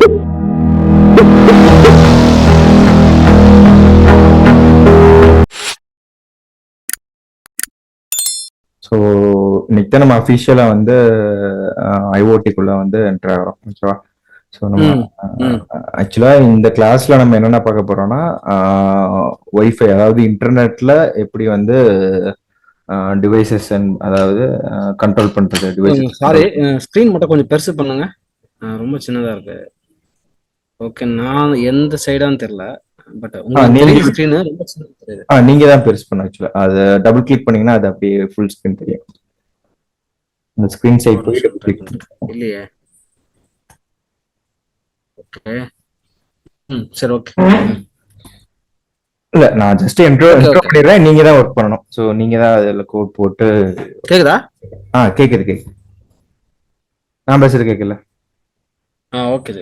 So இன்னைக்கு தான் நம்ம அஃபிஷியலாக வந்து ஐஓடிக்குள்ள வந்து என்டர் ஆகிறோம். ஓகேவா? ஸோ நம்ம ஆக்சுவலாக இந்த கிளாஸ்ல நம்ம என்னென்ன பார்க்க போறோம்னா ஒய்ஃபை, அதாவது இன்டர்நெட்ல எப்படி வந்து டிவைசஸ் அதாவது கண்ட்ரோல் பண்றது டிவைசஸ். சாரி, ஸ்க்ரீன் மட்டும் கொஞ்சம் பெருசு பண்ணுங்க. ரொம்ப சின்னதா இருக்கு. ஓகே, நான் எந்த சைடான்னு தெரியல, பட் உங்களுக்கு ஸ்க்ரீன் ரொம்ப சின்னதா தெரியுது. நீங்க தான் பெருசு பண்ண. ஆக்சுவலா அது டபுள் கிளிக் பண்ணீங்கன்னா அது அப்படியே ஃபுல் ஸ்கிரீன் தெரியும். அந்த ஸ்கிரீன் சைட் போய் டபுள் கிளிக் இல்லையே. ஓகே, சரி, ஓகே. இல்ல, நான் ஜஸ்ட் இன்ட்ரோ பண்ணிடுறேன், நீங்க தான் ஒர்க் பண்ணணும். சோ நீங்க தான் அதுல கோட் போட்டு. கேக்குதா? கேக்குது. நான் பேசுறது கேட்கல? ஓகே,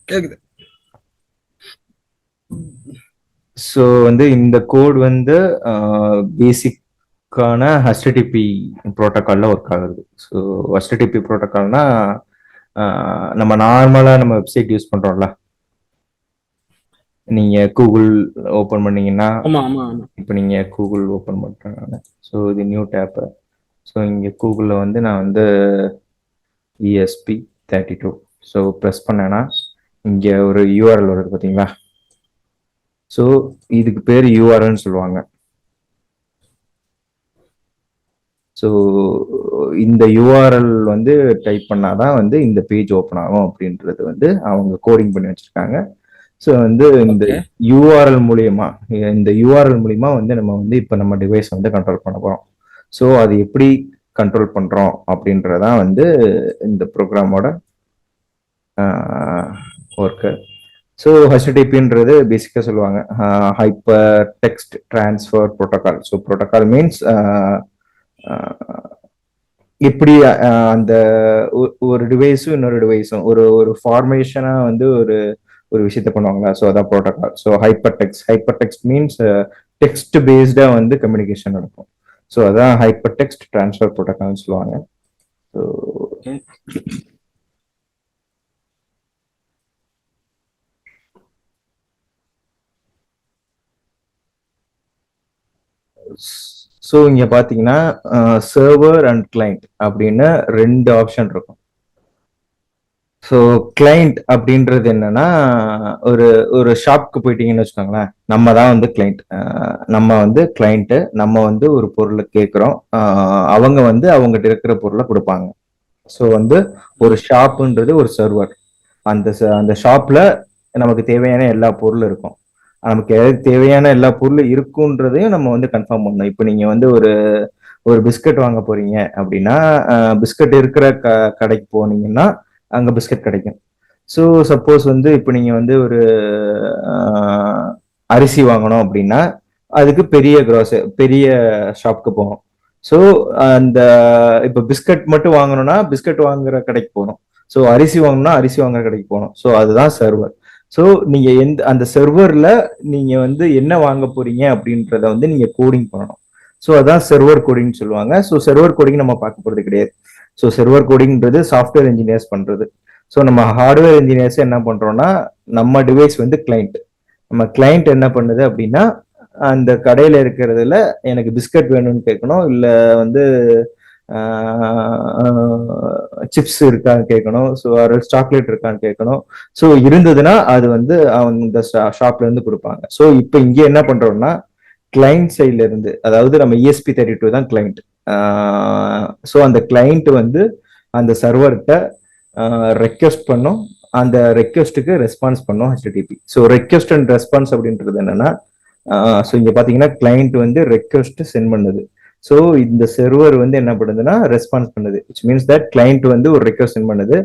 கேக்குது. ஸோ வந்து இந்த கோட் வந்து பேசிக்கான ஹெச்டிடிபி ப்ரோட்டோக்கால்ல ஒர்க் ஆகுது. ஸோ ஹெச்டிடிபி ப்ரோட்டோக்கால்னா நம்ம நார்மலா நம்ம வெப்சைட் யூஸ் பண்றோம்ல, நீங்க கூகுள் ஓபன் பண்ணீங்கன்னா, இப்போ நீங்க கூகுள் ஓபன் பண்றாங்க. ஸோ இது நியூ டேப். ஸோ இங்க கூகுள்ல வந்து நான் வந்து ESP32 ஸோ ப்ரெஸ் பண்ணேன்னா இங்க ஒரு யூஆர்எல் வருது பார்த்தீங்களா? ஸோ இதுக்கு பேர் யூஆர்எல்னு சொல்லுவாங்க. ஸோ இந்த யூஆர்எல் வந்து டைப் பண்ணாதான் வந்து இந்த பேஜ் ஓப்பன் ஆகும் அப்படின்றது வந்து அவங்க கோடிங் பண்ணி வச்சிருக்காங்க. ஸோ வந்து இந்த யூஆர்எல் மூலியமா வந்து நம்ம வந்து இப்போ நம்ம டிவைஸ் வந்து கண்ட்ரோல் பண்ண போறோம். ஸோ அது எப்படி கண்ட்ரோல் பண்றோம் அப்படின்றதான் வந்து இந்த ப்ரோக்ராமோட ஒர்க்கு. ஸோ ஹெச்டிடிபின்றது பேசிக்காக சொல்லுவாங்க hyper text transfer protocol. So protocol means எப்படி அந்த ஒரு டிவைஸும் இன்னொரு டிவைஸும் ஒரு ஃபார்மேஷனா வந்து ஒரு விஷயத்த பண்ணுவாங்களா? ஸோ அதான் protocol. So hyper text means text பேஸ்டா வந்து கம்யூனிகேஷன் நடக்கும். ஸோ அதான் ஹைப்பர் டெக்ஸ்ட் டிரான்ஸ்ஃபர் ப்ரோட்டோகால்னு சொல்லுவாங்க. ஸோ இங்க பாத்தீங்கன்னா சர்வர் அண்ட் கிளைண்ட் அப்படின்னு ரெண்டு ஆப்ஷன் இருக்கும். ஸோ கிளைண்ட் அப்படின்றது என்னன்னா, ஒரு ஷாப்க்கு போயிட்டீங்கன்னு வச்சுக்கோங்களேன், நம்ம தான் வந்து கிளைண்ட். நம்ம வந்து ஒரு பொருளை கேட்குறோம், அவங்க வந்து அவங்ககிட்ட இருக்கிற பொருளை கொடுப்பாங்க. ஸோ வந்து ஒரு ஷாப்புன்றது ஒரு சர்வர். அந்த ஷாப்ல நமக்கு தேவையான எல்லா பொருளும் இருக்கும். நமக்கு தேவையான எல்லா பொருளும் இருக்குன்றதையும் நம்ம வந்து கன்ஃபார்ம் பண்ணணும். இப்போ நீங்க வந்து ஒரு பிஸ்கட் வாங்க போறீங்க அப்படின்னா, பிஸ்கட் இருக்கிற கடைக்கு போனீங்கன்னா அங்க பிஸ்கட் கிடைக்கும். ஸோ சப்போஸ் வந்து இப்போ நீங்க வந்து ஒரு அரிசி வாங்கணும் அப்படின்னா அதுக்கு பெரிய ஷாப்க்கு போகணும். ஸோ அந்த இப்போ பிஸ்கட் மட்டும் வாங்கணும்னா பிஸ்கட் வாங்குற கடைக்கு போகணும். ஸோ அரிசி வாங்கணும்னா அரிசி வாங்குற கடைக்கு போகணும். ஸோ அதுதான் சர்வர். ஸோ நீங்க அந்த சர்வர்ல நீங்க வந்து என்ன வாங்க போறீங்க அப்படின்றத வந்து நீங்க கோடிங் பண்ணணும். ஸோ அதான் சர்வர் கோடிங் சொல்லுவாங்க. ஸோ சர்வர் கோடிங் நம்ம பார்க்க போறது கிடையாது. ஸோ சர்வர் கோடிங்ன்றது சாஃப்ட்வேர் இன்ஜினியர்ஸ் பண்றது. ஸோ நம்ம ஹார்ட்வேர் இன்ஜினியர்ஸ் என்ன பண்றோம்னா, நம்ம டிவைஸ் வந்து கிளைண்ட். நம்ம கிளைண்ட் என்ன பண்ணுது அப்படின்னா, அந்த கடையில இருக்கிறதுல எனக்கு பிஸ்கட் வேணும்னு கேட்கணும், இல்ல வந்து சிப்ஸ் இருக்கான்னு கேட்கணும், ஸோ சாக்லேட் இருக்கான்னு கேட்கணும். ஸோ இருந்ததுன்னா அது வந்து அவங்க இந்த ஷாப்ல இருந்து கொடுப்பாங்க. ஸோ இப்போ இங்கே என்ன பண்றோம்னா, கிளைண்ட் சைட்ல இருந்து, அதாவது நம்ம ESP32 தான் கிளைண்ட். ஸோ அந்த கிளைண்ட் வந்து அந்த சர்வர்கிட்ட ரெக்வெஸ்ட் பண்ணும், அந்த ரெக்வெஸ்ட்டுக்கு ரெஸ்பான்ஸ் பண்ணும் HTTP. So request and response அப்படின்றது என்னன்னா, ஸோ இங்க பாத்தீங்கன்னா கிளைண்ட் வந்து ரெக்வெஸ்ட் சென்ட் பண்ணுது. ஸோ இந்த சர்வர் வந்து என்ன பண்ணுதுன்னா ரெஸ்பான்ஸ் பண்ணுது. விச் மீன்ஸ் தட் கிளைண்ட் வந்து ஒரு ரெக்வெஸ்ட் சென்ட் பண்ணுது.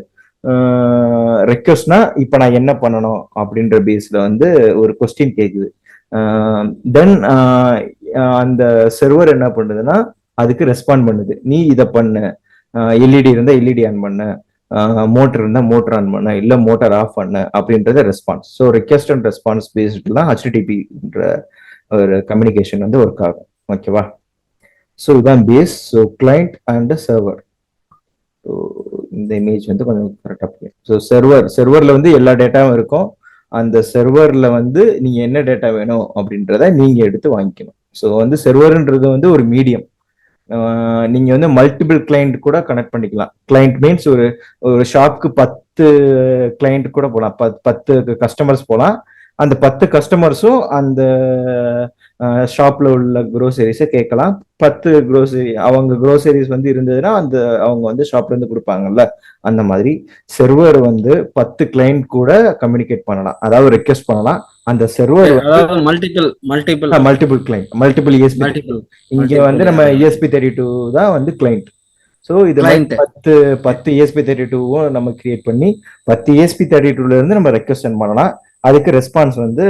ரெக்வெஸ்ட்னா இப்போ நான் என்ன பண்ணணும் அப்படின்ற பேஸ்ல வந்து ஒரு கொஸ்டின் கேட்குது. தென் அந்த சர்வர் என்ன பண்ணுதுன்னா அதுக்கு ரெஸ்பாண்ட் பண்ணுது. நீ இதை பண்ணு, எல்இடி இருந்தா எல்இடி ஆன் பண்ணு, மோட்டர் இருந்தா மோட்டர் ஆன் பண்ண, இல்ல மோட்டர் ஆஃப் பண்ண அப்படின்றது response. So request and response based தான் HTTPன்ற ஒரு கம்யூனிகேஷன் வந்து ஒர்க் ஆகும். ஓகேவா? ஸோ இதுதான் base. So client and server. இந்த இமேஜ் வந்து கொஞ்சம் கரெக்டாக புரியும். ஸோ சர்வர்ல வந்து எல்லா டேட்டாவும் இருக்கும். அந்த சர்வர்ல வந்து நீங்க என்ன டேட்டா வேணும் அப்படின்றத நீங்க எடுத்து வாங்கிக்கணும். ஸோ வந்து சர்வர்ன்றது வந்து ஒரு மீடியம். நீங்க வந்து மல்டிபிள் கிளைண்ட் கூட கனெக்ட் பண்ணிக்கலாம். கிளைண்ட் மீன்ஸ் ஒரு ஒரு ஷாப்க்கு 10 கிளைண்ட் கூட போகலாம். 10 கஸ்டமர்ஸ் போகலாம். அந்த 10 கஸ்டமர்ஸும் அந்த ஷாப்ல உள்ள க்ரோசரிஸை கேட்கலாம். 10 க்ரோசரி அவங்க க்ரோசரிஸ் வந்து இருந்ததுன்னா அந்த அவங்க வந்து ஷாப்ல இருந்து கொடுப்பாங்கல்ல, அந்த மாதிரி செர்வர் வந்து 10 கிளைண்ட் கூட கம்யூனிகேட் பண்ணலாம், அதாவது ரெக்வெஸ்ட் பண்ணலாம். அந்த செர்வர் வந்து அதாவது multiple multiple multiple client, multiple ESP. Multiple இங்க வந்து மல்டிபிள் நம்ம ESP32 தான் வந்து கிளைண்ட். ஸோ இது மாதிரி கிளைண்ட். பத்து ESP32வும் நம்ம கிரியேட் பண்ணி 10 ESP32ல இருந்து நம்ம ரெக்வஸ்ட் சென்ட் பண்ணலாம். அதுக்கு ரெஸ்பான்ஸ் வந்து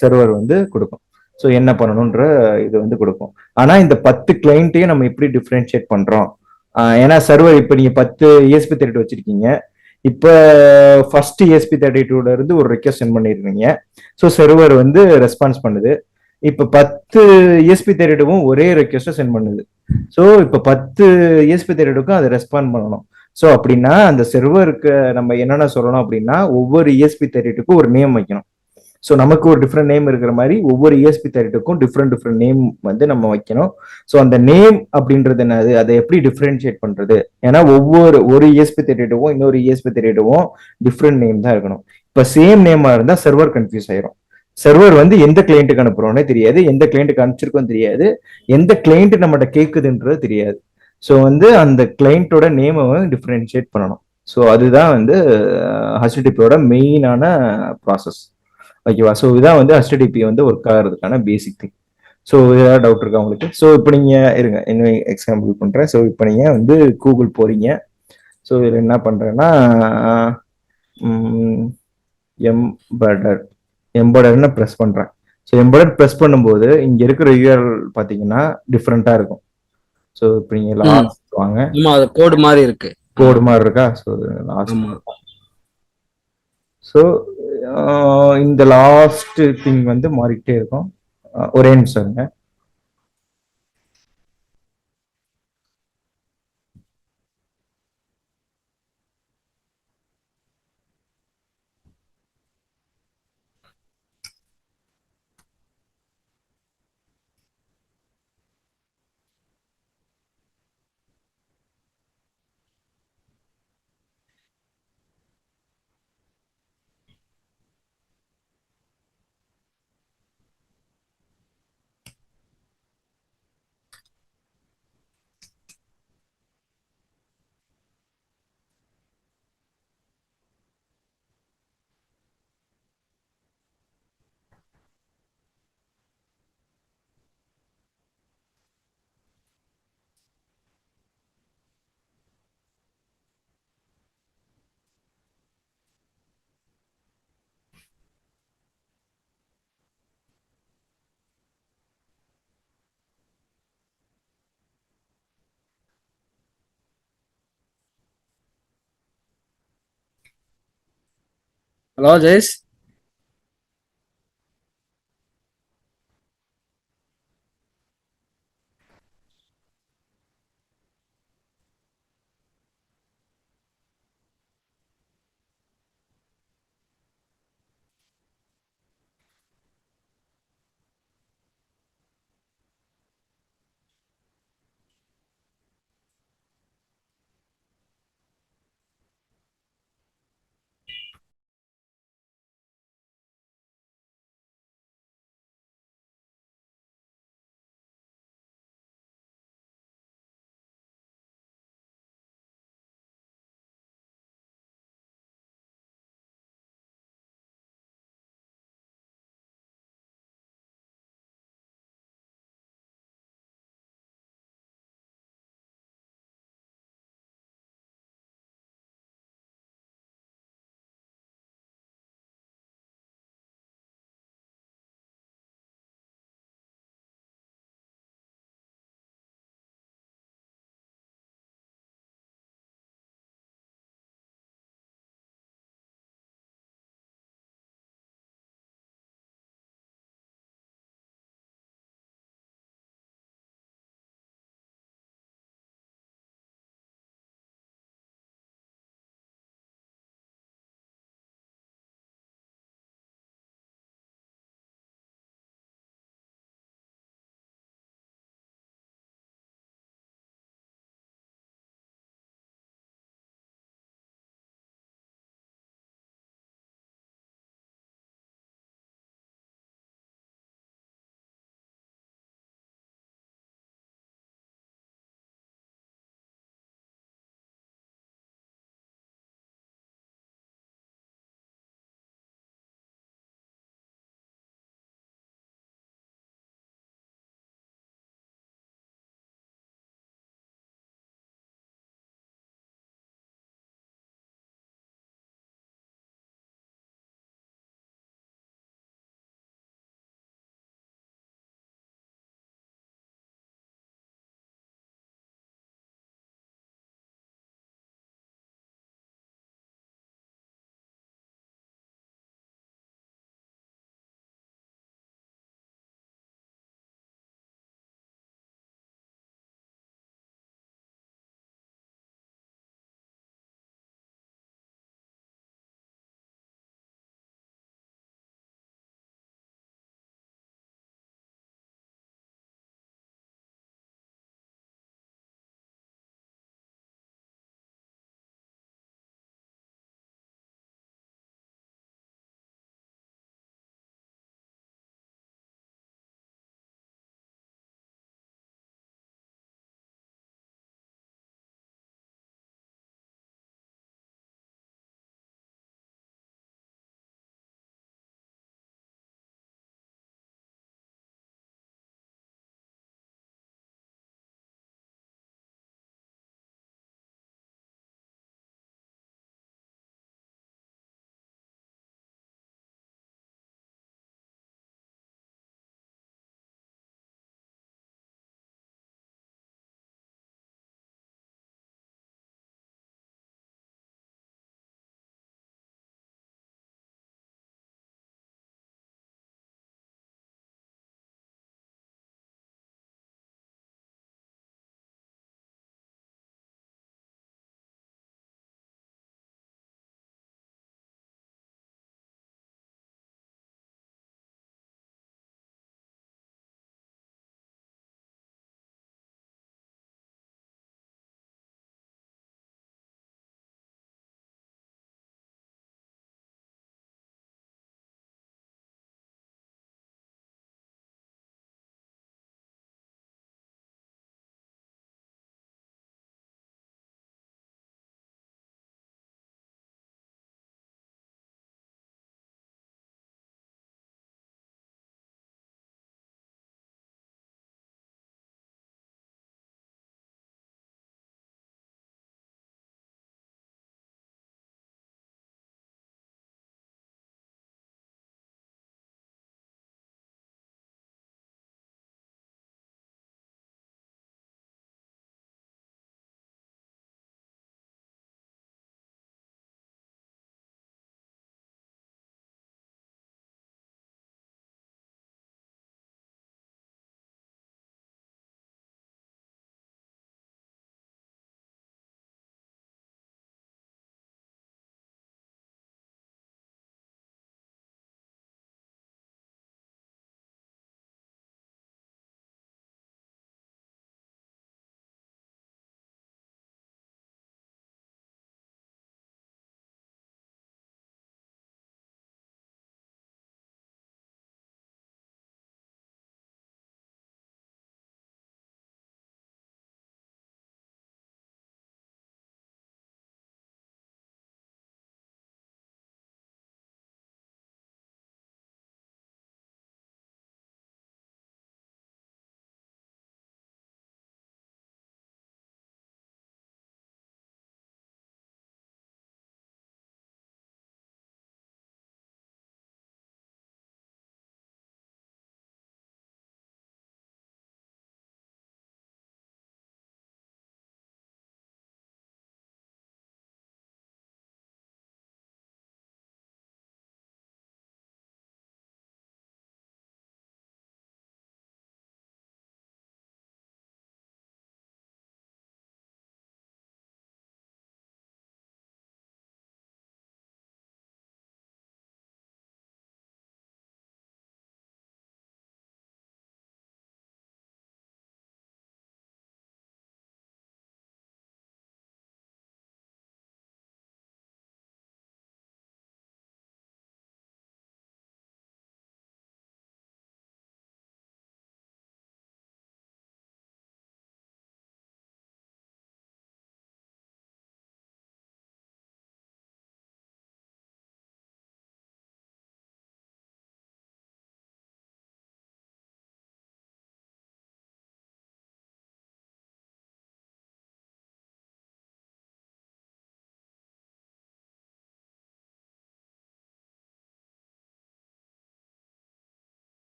சர்வர் வந்து கொடுக்கும். ஸோ என்ன பண்ணணும்ன்ற இது வந்து கொடுக்கும். ஆனா இந்த 10 கிளைண்ட்டையும் நம்ம எப்படி டிஃபரன்ஷியேட் பண்றோம்? ஏன்னா சர்வர் இப்போ நீங்க 10 ESP32 வச்சிருக்கீங்க. இப்போ ஃபர்ஸ்ட் ESP32ல இருந்து ஒரு ரெக்வஸ்ட் சென்ட் பண்ணிருக்கீங்க. ஸோ சர்வர் வந்து ரெஸ்பான்ஸ் பண்ணுது. இப்ப 10 ESP32வும் ஒரே ரெக்வெஸ்ட்டை சென்ட் பண்ணுது. ஸோ இப்ப 10 ESP32க்கும் அதை ரெஸ்பாண்ட் பண்ணணும். ஸோ அப்படின்னா அந்த செர்வருக்கு நம்ம என்னென்ன சொல்லணும் அப்படின்னா, ஒவ்வொரு ESP32க்கும் ஒரு நேம் வைக்கணும். ஸோ நமக்கு ஒரு டிஃப்ரெண்ட் நேம் இருக்கிற மாதிரி ஒவ்வொரு ESP32க்கும் டிஃப்ரெண்ட் நேம் வந்து நம்ம வைக்கணும். ஸோ அந்த நேம் அப்படின்றது என்னது, அதை எப்படி டிஃப்ரென்ஷியேட் பண்றது? ஏன்னா ஒரு ESP32வும் இன்னொரு ESP32வும் டிஃப்ரெண்ட் நேம் தான் இருக்கணும். இப்ப சேம் நேமா இருந்தா சர்வர் கன்ஃபியூஸ் ஆயிரும். சர்வர் வந்து எந்த கிளைண்ட்டுக்கு அனுப்புறோம்னே தெரியாது, எந்த கிளைண்ட்டுக்கு அனுப்பிச்சிருக்கோம் தெரியாது, எந்த கிளைண்ட் நம்மகிட்ட கேட்குதுன்றது தெரியாது. ஸோ வந்து அந்த கிளைண்ட்டோட நேமை டிஃபரன்ஷியேட் பண்ணணும். ஸோ அதுதான் வந்து ஹச்டிடிபியோட மெயினான ப்ராசஸ். ஓகேவா? ஸோ இதான் வந்து ஹச்டிடிபி வந்து ஒர்க் ஆகிறதுக்கான பேசிக் திங். ஸோ ஏதாவது டவுட் இருக்கா உங்களுக்கு? ஸோ இப்போ நீங்க இருங்க, இன்னும் எக்ஸாம்பிள் பண்றேன். ஸோ இப்போ நீங்க வந்து கூகுள் போறீங்க. ஸோ இதில் என்ன பண்றேன்னா எம்பெடட் எம்பெடட்னு ப்ரெஸ் பண்றேன். ஸோ எம்பெடட் ப்ரெஸ் பண்ணும்போது இங்க இருக்கிற யூஆர்எல் பாத்தீங்கன்னா டிஃப்ரெண்டா இருக்கும். ஸோ இப்போ நீங்க லாஸ்ட் வாங்க. ஆமா, அது கோட் மாதிரி இருக்கு. கோடு மாதிரி இருக்கா? So last. ஆமா. ஸோ இந்த லாஸ்ட் திங் வந்து மாறிக்கிட்டே இருக்கும். ஒரே நிமிஷம் இருங்க. ஹலோ ஜெயஸ்.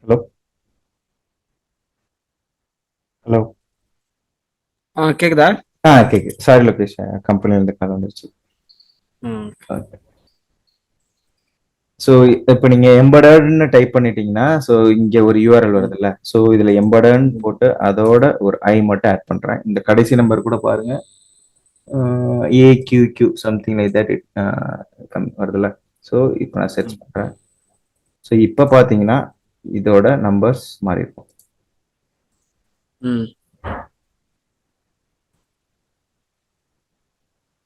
Hello hello. கேக்குதா? கேக்குது. சாரி லோகேஷ், கம்பெனில இருந்து கால் வந்துருச்சு. ம். ஸோ இப்போ நீங்க எம்படட்னு டைப் பண்ணிட்டீங்கன்னா, ஸோ இங்க ஒரு யூஆர்எல் ம். வருதுல்ல, ஸோ இதுல எம்படட்னு ம். போட்டு அதோட ஒரு ஐ மட்டும் ஆட் பண்றேன். இந்த கடைசி நம்பர் கூட பாருங்க, ஏக்யூக்யூ சம்திங் லைக் தட் வருதுல்ல. ஸோ இப்போ நான் சர்ச் பண்றேன். ஸோ இப்போ பாத்தீங்கன்னா இதோட நம்பர்ஸ் மாறி இருக்கும். ம்.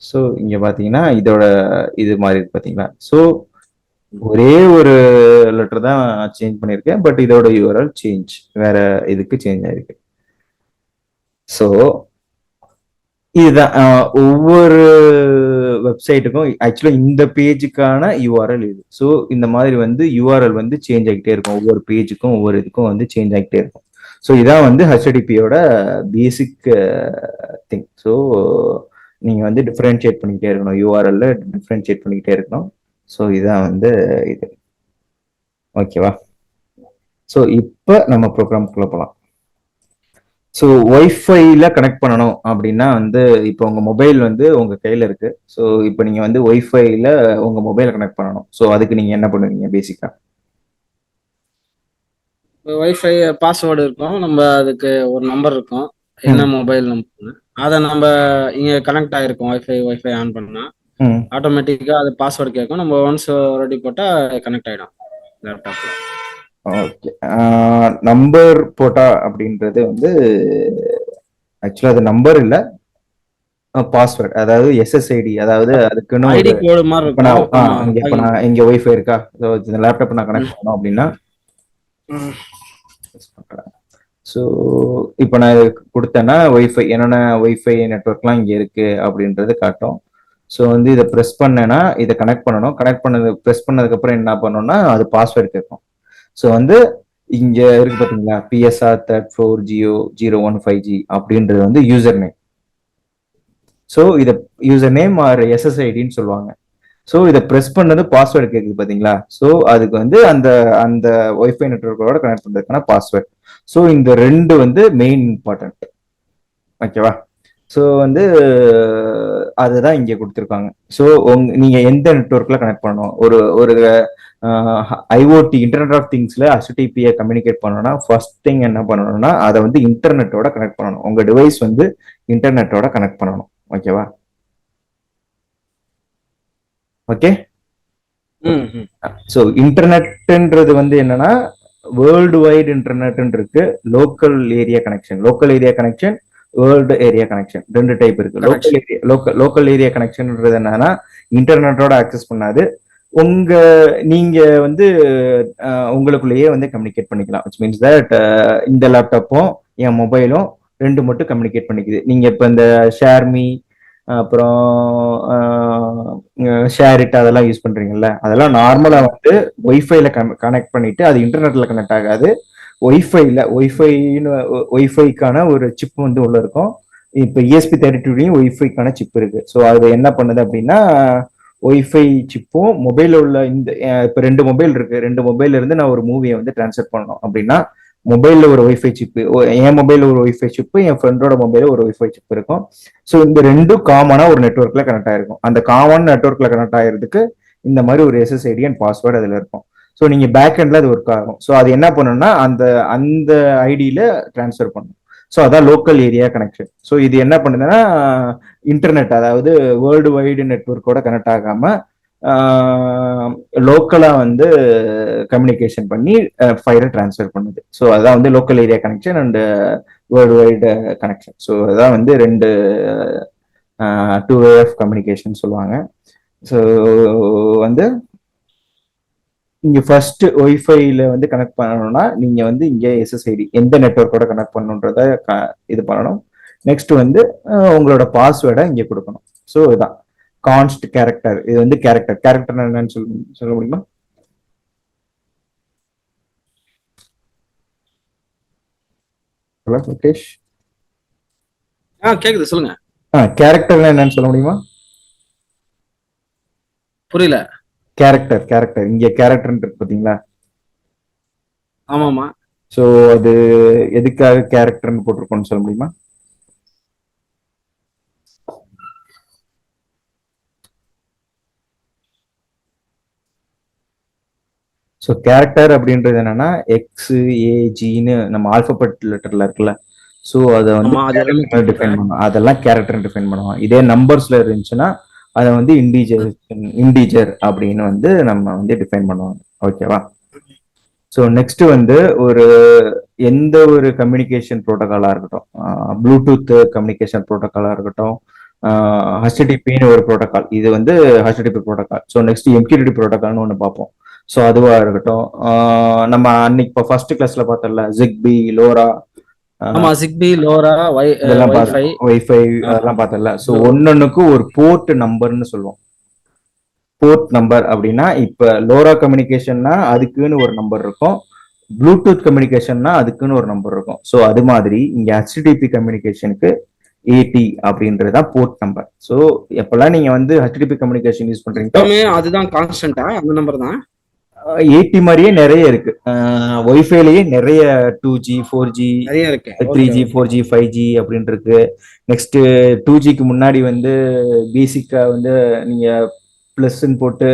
ஸோ இங்க பாத்தீங்கன்னா இதோட இது மாறி இருக்கு பாத்தீங்களா. ஸோ ஒரே ஒரு லெட்டர் தான் சேஞ்ச் பண்ணியிருக்கேன், பட் இதோட யூஆர்எல் சேஞ்ச் வேற இதுக்கு சேஞ்ச் ஆயிருக்கு. ஸோ இதுதான் ஒவ்வொரு வெப்சைட்டுக்கும் ஆக்சுவலா இந்த பேஜுக்கான யூஆர்எல் இது. ஸோ இந்த மாதிரி வந்து யூஆர்எல் வந்து சேஞ்ச் ஆகிட்டே இருக்கும், ஒவ்வொரு பேஜுக்கும் ஒவ்வொரு இதுக்கும் வந்து சேஞ்ச் ஆகிட்டே இருக்கும். ஸோ இதான் வந்து ஹெச்டிடிபியோட பேசிக் திங். ஸோ நீங்க வந்து டிஃபரன்ஷியேட் பண்ணிக்கிட்டே இருக்கணும், யூஆர்எல்ல டிஃபரன்ஷியேட் பண்ணிக்கிட்டே இருக்கணும். ஸோ இதான் வந்து இது. ஓகேவா? ஸோ இப்போ நம்ம ப்ரோக்ராம்குள்ள போகலாம். ஸோ ஒய்ஃபைல கனெக்ட் பண்ணணும் அப்படின்னா வந்து இப்போ உங்க மொபைல் வந்து உங்க கையில இருக்கு. ஸோ இப்போ நீங்க வந்து ஒய்ஃபைல உங்க மொபைலை கனெக்ட் பண்ணணும். ஸோ அதுக்கு நீங்க என்ன பண்ணுவீங்க பேசிக்கா? வைஃபை பாஸ்வேர்டு இருக்கும். நம்ம அதுக்கு ஒரு நம்பர் இருக்கும், என்ன ம் மொபைல் நம்பர்னு. அதை நம்ம இங்க கனெக்ட் ஆயிருக்கும். வைஃபை ஆன் பண்ணா ம் ஆட்டோமேட்டிக்கா அது பாஸ்வேர்டு கேட்கும். நம்ம ஒன்ஸ் ரெடி போட்டா கனெக்ட் ஆயிடும் லேப்டாப்ல. ஓகே. நம்பர் போட்டா அப்படின்றது வந்து ஆக்சுவலா அது நம்பர் இல்ல, பாஸ்வேர்ட், அதாவது எஸ்எஸ்ஐடி, அதாவது அதுக்குன்னு ஐடி ஒரு. கோடு மாதிரி இப்போ நான் இருக்கும் நம்ம இப்போ லாகின். நான் இங்க ஒய்ஃபை இருக்கா, ஸோ இந்த லேப்டாப் நான் கனெக்ட் பண்ணணும் அப்படின்னா ஸோ இப்போ நான் இதுக்கு கொடுத்தேன்னா ஒய்ஃபை என்னென்ன ஒய்ஃபை நெட்ஒர்க்லாம் இங்கே இருக்கு அப்படின்றது காட்டும். ஸோ வந்து இதை ப்ரெஸ் பண்ணேன்னா இதை கனெக்ட் பண்ணணும். கனெக்ட் பண்ணது ப்ரெஸ் பண்ணதுக்கப்புறம் என்ன பண்ணணும்னா அது பாஸ்வேர்டு கேட்கும். ஸோ வந்து இங்க இருக்கு பாத்தீங்களா, பிஎஸ்ஆர் 34G015G அப்படின்றது வந்து யூசர் நேம். ஸோ இதை யூசர் நேம் ஆர் எஸ்எஸ்ஐடின்னு சொல்லுவாங்க. ஸோ இதை ப்ரெஸ் பண்ணது பாஸ்வேர்டு கேட்குது பாத்தீங்களா. ஸோ அதுக்கு வந்து அந்த அந்த ஒய்ஃபை நெட்ஒர்க்கோட கனெக்ட் பண்றதுக்கான பாஸ்வேர்டு. ஸோ இந்த ரெண்டு வந்து மெயின் இம்பார்ட்டன்ட். ஓகேவா? ஸோ வந்து அதுதான் இங்கே கொடுத்துருக்காங்க. ஸோ நீங்க எந்த நெட்ஒர்க்ல கனெக்ட் பண்ணணும், ஒரு ஒரு ஐஓடி இன்டர்நெட் ஆஃப் திங்ஸ்ல ஹெச்டிடிபியை கம்யூனிகேட் பண்ணணும்னா ஃபர்ஸ்ட் திங் என்ன பண்ணணும்னா அதை வந்து இன்டர்நெட்டோட கனெக்ட் பண்ணணும். உங்க டிவைஸ் வந்து இன்டர்நெட்டோட கனெக்ட் பண்ணணும். ஓகேவா? ஓகே. ஸோ இன்டர்நெட்ன்றது வந்து என்னன்னா வேர்ல்டு வைடு இன்டர்நெட் இருக்கு, local area connection. Local area connection, world area connection, ரெண்டு டைப் இருக்கு. Local connection. Area local area கனெக்ஷன்ன்றது என்னன்னா இன்டர்நெட்டோட ஆக்சஸ் பண்ணாது, உங்க நீங்க வந்து உங்களுக்குள்ளேயே வந்து கம்யூனிகேட் பண்ணிக்கலாம். விச் மீன்ஸ் தட் இந்த லேப்டாப்பும் என் மொபைலும் ரெண்டு மட்டும் கம்யூனிகேட் பண்ணிக்குது. நீங்க இப்ப இந்த ஷேர்மி அப்புறம் ஷேர் இட் அதெல்லாம் யூஸ் பண்றீங்கல்ல, அதெல்லாம் நார்மலா வந்து ஒய்ஃபைல கனெக்ட் பண்ணிட்டு அது இன்டர்நெட்ல கனெக்ட் ஆகாது. ஒய்ஃபைக்கான ஒரு சிப் வந்து உள்ள இருக்கும். இப்ப ESP32லயும் ஒய்ஃபைக்கான சிப் இருக்கு. ஸோ அது என்ன பண்ணுது அப்படின்னா ஒய்ஃபை சிப்பும் மொபைல்ல உள்ள இந்த இப்ப ரெண்டு மொபைல் இருக்கு, ரெண்டு மொபைல்ல இருந்து நான் ஒரு மூவியை வந்து டிரான்ஸ்ஃபர் பண்ணணும் அப்படின்னா மொபைல்ல ஒரு ஒய்ஃபை சிப்பு, என் மொபைல்ல ஒரு ஒய்ஃபை சிப்பு, என் ஃப்ரெண்டோட மொபைல்ல ஒரு ஒய்ஃபை சிப் இருக்கும். ஸோ இந்த ரெண்டும் காமனா ஒரு நெட்ஒர்க்ல கனெக்ட் ஆயிருக்கும். அந்த காமன் நெட்ஒர்க்ல கனெக்ட் ஆகிறதுக்கு இந்த மாதிரி ஒரு எஸ்எஸ்ஐடி அண்ட் பாஸ்வேர்டு அதுல இருக்கும். ஸோ நீங்க பேக் எண்ட்ல அது ஒர்க் ஆகும். ஸோ அது என்ன பண்ணணும்னா அந்த அந்த ஐடியில டிரான்ஸ்ஃபர் பண்ணும். ஸோ அதான் லோக்கல் ஏரியா கனெக்ஷன். ஸோ இது என்ன பண்ணுதுன்னா இன்டர்நெட், அதாவது வேர்ல்டு வைடு நெட்ஒர்க்கோட கனெக்ட் ஆகாம லோக்கலா வந்து கம்யூனிகேஷன் பண்ணி ஃபைலை டிரான்ஸ்ஃபர் பண்ணுது. ஸோ அதான் வந்து local area connection and world wide connection. So அதான் வந்து ரெண்டு டூ வே ஆஃப் கம்யூனிகேஷன் சொல்லுவாங்க. ஸோ வந்து இங்க ஃபர்ஸ்ட் ஒய்ஃபைல வந்து கனெக்ட் பண்ணணும்னா நீங்க வந்து இங்க எஸ்எஸ்ஐடி எந்த நெட்ஒர்க்கோட கனெக்ட் பண்ணணுன்றத இது பண்ணணும். நெக்ஸ்ட் வந்து உங்களோட பாஸ்வேர்டை இங்க கொடுக்கணும். ஸோ இதுதான் கான்ஸ்ட் கேரக்டர். இது வந்து கேரக்டர் என்னன்னு சொல்ல முடியுமா? ஹலோ முகேஷ். கேக்குது, சொல்லுங்க. கேரக்டர் என்னன்னு சொல்ல முடியுமா? புரியல. கேரக்டர் இங்க கேரக்டர் இருக்கு பாத்தீங்களா. ஆமாமா. ஸோ அது எதுக்காக கேரக்டர்னு போட்டிருக்கோம்னு சொல்ல முடியுமா? ஸோ கேரக்டர் அப்படின்றது என்னன்னா எக்ஸ் ஏஜின்னு நம்ம ஆல்பபெட் லெட்டர்ல இருக்குல்ல. ஸோ அதை வந்து ஆமா. அது எல்லாமே கேரக்டர் டிஃபைன் கேரக்டர். பண்ணுவோம், அதெல்லாம் கேரக்டர் டிஃபைன் பண்ணுவோம். இதே நம்பர்ஸ்ல இருந்துச்சுன்னா அதை வந்து இண்டீஜர் அப்படின்னு வந்து நம்ம வந்து டிஃபைன் பண்ணுவாங்க. ஓகேவா? ஸோ நெக்ஸ்ட் வந்து ஒரு எந்த ஒரு கம்யூனிகேஷன் ப்ரோட்டோகாலா இருக்கட்டும், ப்ளூடூத் கம்யூனிகேஷன் ப்ரோட்டோகாலா இருக்கட்டும், ஹெச்டிடிபின்னு ஒரு ப்ரோட்டோகால், இது வந்து HTTP protocol. So next MQTT ப்ரோட்டோகால்னு ஒன்று பார்ப்போம். ஸோ அதுவா இருக்கட்டும், நம்ம அன்னைக்கு இப்போ ஃபர்ஸ்ட் கிளாஸ்ல பார்த்தோம்ல ஜிக்பி, லோரா, ஆமா. ஜிக்பி, லோரா, இதெல்லாம் வைஃபை, வைஃபை அதெல்லாம் பார்த்தோம்ல. So blue. ஒன்னொன்னுக்கும் ஒரு போர்ட் நம்பர்னு சொல்லுவோம். போர்ட் நம்பர் அப்படின்னா இப்ப லோரா கம்யூனிகேஷன்னா அதுக்குன்னு ஒரு நம்பர் இருக்கும், ப்ளூடூத் கம்யூனிகேஷன்னா அதுக்குன்னு ஒரு நம்பர் இருக்கும். ஸோ அது மாதிரி இங்க ஹெச்டிடிபி கம்யூனிகேஷனுக்கு ஏடி அப்படின்றதுதான் போர்ட் நம்பர். ஸோ எப்பெல்லாம் நீங்க வந்து ஹெச்டிடிபி கம்யூனிகேஷன் யூஸ் பண்றீங்களோ எப்பவுமே அதுதான் கான்ஸ்டன்டா? அந்த நம்பர் தான். ஏடி மாதிரியே நிறைய இருக்கு. ஒய்ஃபைலயே நிறைய 2G 4G நிறைய இருக்கு. Three okay, G okay. 4G 5G அப்படின்னு இருக்கு. நெக்ஸ்ட் 2Gக்கு முன்னாடி வந்து பேசிக்கா வந்து நீங்க பிளஸ்ன்னு போட்டு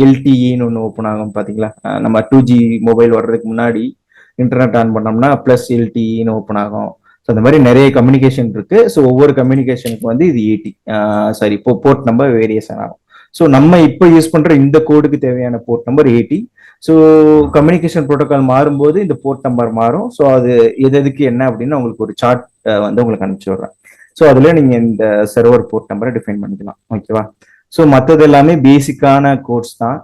எல்டிஇன்னு ஒன்று ஓப்பன் ஆகும் பாத்தீங்களா? நம்ம 2G மொபைல் வர்றதுக்கு முன்னாடி இன்டர்நெட் ஆன் பண்ணோம்னா பிளஸ் எல்டிஇன்னு ஓப்பன் ஆகும். ஸோ அந்த மாதிரி நிறைய கம்யூனிகேஷன் இருக்கு. ஸோ ஒவ்வொரு கம்யூனிகேஷனுக்கு வந்து இது ஏடி சாரி போர்ட் நம்பர் வேரியேஷன் ஆகும். ஸோ நம்ம இப்போ யூஸ் பண்ற இந்த கோடுக்கு தேவையான போர்ட் நம்பர் ஏடி. ஸோ கம்யூனிகேஷன் ப்ரோட்டோகால் மாறும்போது இந்த போர்ட் நம்பர் மாறும். ஸோ அது எதுக்கு என்ன அப்படின்னு உங்களுக்கு ஒரு சார்ட் வந்து உங்களுக்கு அனுப்பிச்சு விடுறேன். ஸோ அதுல நீங்க இந்த சர்வர் போர்ட் நம்பரை டிஃபைன் பண்ணிக்கலாம். ஓகேவா? ஸோ மற்றது எல்லாமே பேசிக்கான கோட்ஸ் தான்.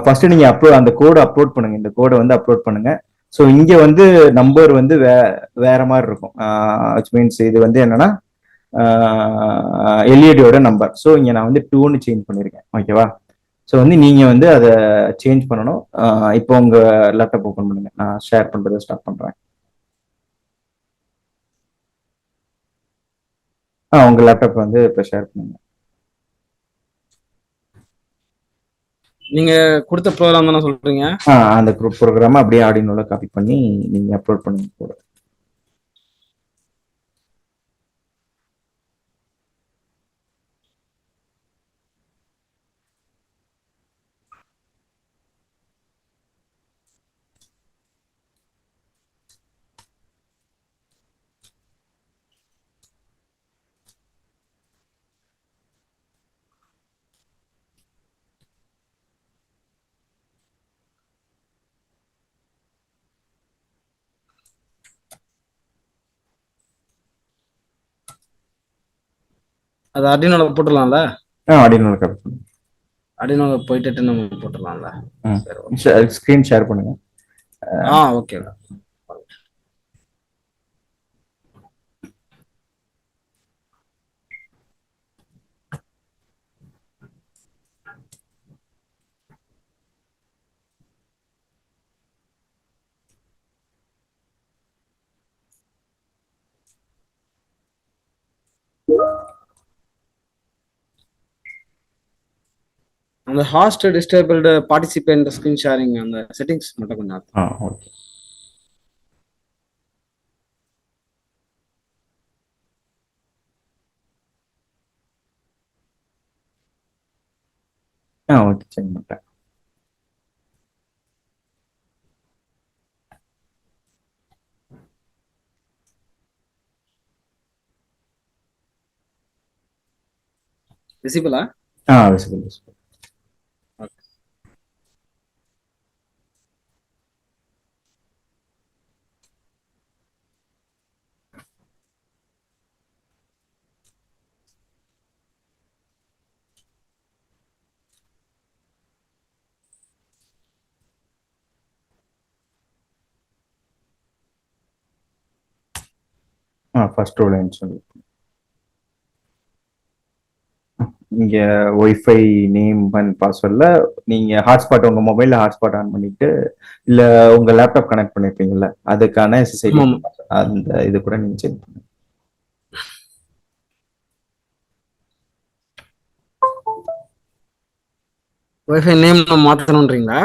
ஃபர்ஸ்ட் நீங்க அந்த கோடை அப்லோட் பண்ணுங்க, இந்த கோடை வந்து அப்லோட் பண்ணுங்க. ஸோ இங்க வந்து நம்பர் வந்து வேற மாதிரி இருக்கும். மீன்ஸ் இது வந்து என்னன்னா எல்இடியோட நம்பர். ஸோ இங்க நான் வந்து 2ன்னு சேஞ்ச் பண்ணிருக்கேன். ஓகேவா? ஸோ வந்து நீங்க வந்து அதை சேஞ்ச் பண்ணணும். இப்போ உங்க லேப்டாப் ஓப்பன் பண்ணுங்க, நான் ஷேர் பண்றதை ஸ்டார்ட் பண்றேன். உங்க லேப்டாப் வந்து இப்போ ஷேர் பண்ணுங்க. நீங்க கொடுத்த ப்ரோக்ராம் தானே சொல்றீங்க? அந்த ப்ரோக்ராம் அப்படியே ஆடினோல காப்பி பண்ணி நீங்க அப்லோட் பண்ணுங்க கூட. அது அர்டினோல போட்டுடலாம்ல? ஆடினோல காப்பி பண்ணுங்க. அர்டினோல போயிட்டு நம்ம போட்டுடலாம்ல? சரி, ஓகே. ஸ்கிரீன் ஷேர் பண்ணுங்க. ஓகே. அந்த ஹாஸ்ட் டிஸ்டேபிள்டு பார்ட்டிசிபேண்ட் ஸ்கிரீன் ஷேரிங் அந்த செட்டிங்ஸ் மட்டும் கொஞ்சம் ஓகே. ஓகே, செக் பண்ணிட்டேன். விசிபிளா? விசிபிள். ஃபர்ஸ்ட் ரோ லைன் சொல்லி இங்க ஒய்ஃபை நேம் அண்ட் பாஸ்வேர்ட்ல நீங்க ஹாட்ஸ்பாட் உங்க மொபைல்ல ஹாட்ஸ்பாட் ஆன் பண்ணிட்டு இல்ல உங்க லேப்டாப் கனெக்ட் பண்ணிருப்பீங்கல்ல, அதுக்கான எஸ்எஸ்ஐடி அந்த இது கூட நீங்க செக் பண்ணுங்க. வைஃபை நேம் மாத்தணும்ன்றீங்களா?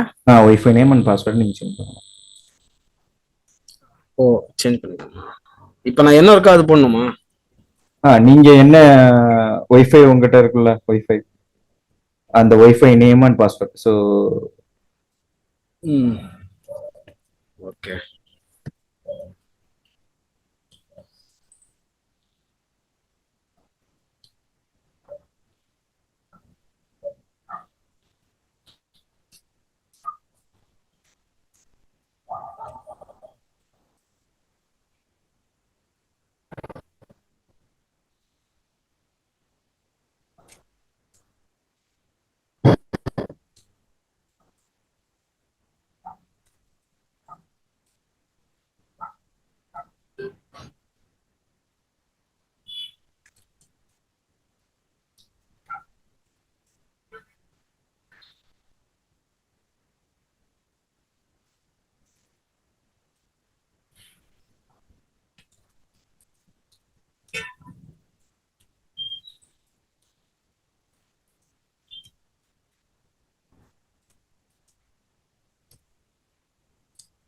ஒய்ஃபை நேம் அண்ட் பாஸ்வேர்ட் நீங்க செக் பண்ணுங்க. ஓ, சேஞ்ச் பண்ணிக்கலாமா? இப்ப நான் என்ன இருக்கோ அது போடணுமா? நீங்க என்ன ஒய்ஃபை உங்ககிட்ட இருக்குல்ல, ஒய்ஃபை, அந்த wifi name and password. So ம். ஓகே.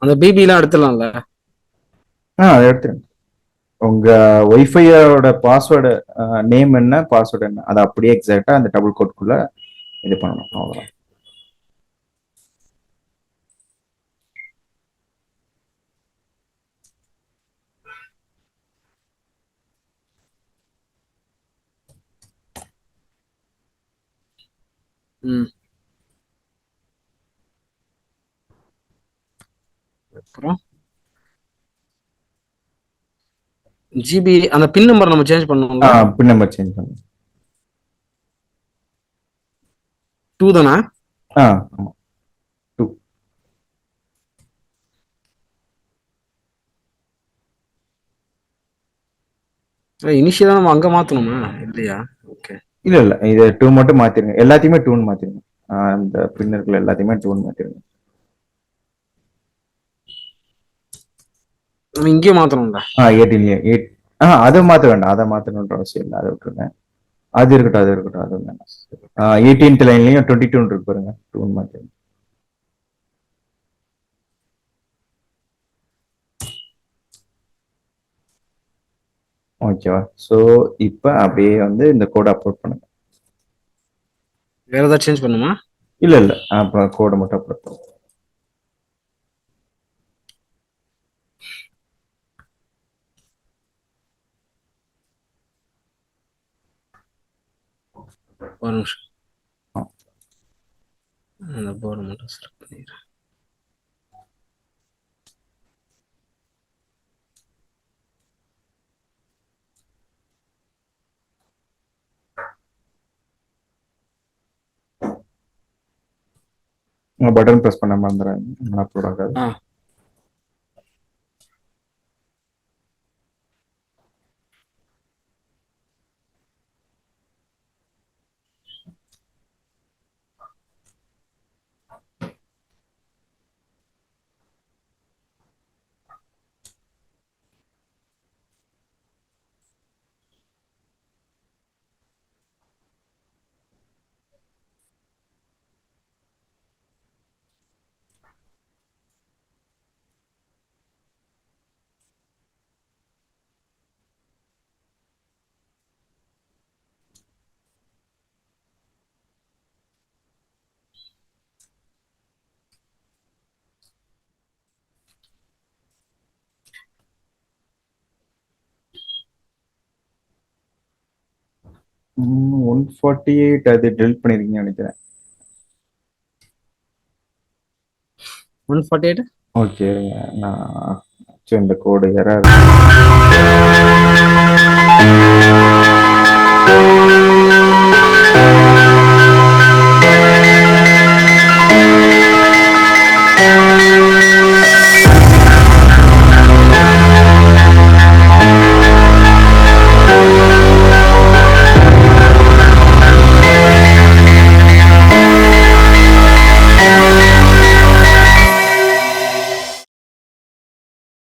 அந்த பிபிலாம் எடுத்துடலாம்ல? அதை எடுத்துருங்க. உங்க ஒய்ஃபையோட பாஸ்வேர்டு நேம் என்ன, பாஸ்வேர்டு என்ன, அதை அப்படியே எக்ஸாக்டா அந்த டபுள் கோட்குள்ள இது பண்ணணும். அவ்வளவுதான். ம். அப்புறம் ஜிபி அந்த பின் நம்பர் நம்ம சேஞ்ச் பண்ணணும்ல? பின் நம்பர் சேஞ்ச் பண்ணுங்க. 2 தானா? ஆமா, 2. இனிஷியலா நம்ம அங்க மாத்தணுமா? இல்லையா? ஓகே. இல்ல இது 2 மட்டும் மாத்திருங்க. எல்லாத்தையுமே 2 மாத்திருங்க. அந்த பின் இருக்கிற எல்லாத்தையுமே 2 மாத்திருங்க. நம்ம இங்கே மாத்தணும்ல? 18 8. அதை மாத்த வேண்டாம், அதை மாத்தணுன்ற அவசியம் இல்லை, அதை விட்டுருங்க. அது இருக்கட்டும், அது இருக்கட்டும், அது வேண்டாம். 18th லைன்லயும் 22 இருக்கு பாருங்க, 2 மாத்திருங்க. ஓகேவா? ஸோ இப்போ அப்படியே வந்து இந்த கோடை அப்லோட் பண்ணுங்க. வேற ஏதாவது சேஞ்ச் பண்ணுமா? இல்ல அப்புறம் கோடை மட்டும் அப்லோட் பண்ணுங்க. ஒரு நிமிஷம். அந்த போர்டு மட்டும் செலக்ட் பண்ணிடுறேன். பட்டன் ப்ரெஸ் பண்ண மறந்துடுறேன், அப்லோட் ஆகாது. ம், 148 அது டெலிட் பண்ணிருக்கீங்கன்னு நினைக்கிறேன். 148. ஓகே, நான் இந்த கோடு எரர்.